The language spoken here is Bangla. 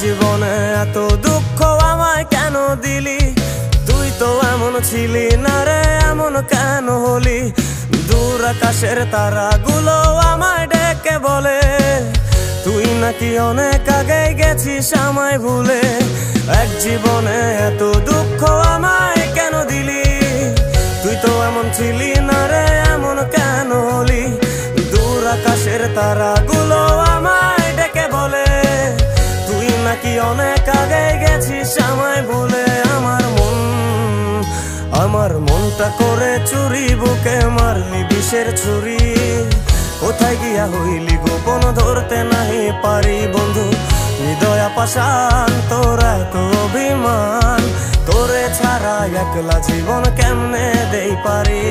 জীবনে এত দুঃখ আমায় কেন দিলি? তুই তো এমন ছিলি না রে, এমন কেন হলি? দূর আকাশের তারাগুলো আমায় ডেকে বলে তুই নাকি অনেক আগে গেছিস আমায় ভুলে। এক জীবনে এত দুঃখ আমায় কেন দিলি? তুই তো এমন ছিলি না রে, এমন কেন হলি? দূর আকাশের তারাগুলো আমায় ডেকে বলে তুই নাকি অনেক আগে গেছিস আমায় ভুলে। আমার মনটা করে চুরি, বুকে মারলি বিষের ছুরি। কোথায় গিয়া হইলি গোপন ধরতে নাহি পারি বন্ধু। হৃদয় পাষাণ তোর এত অভিমান, তোরে ছাড়া একলা জীবন কেমনে দেই পারি?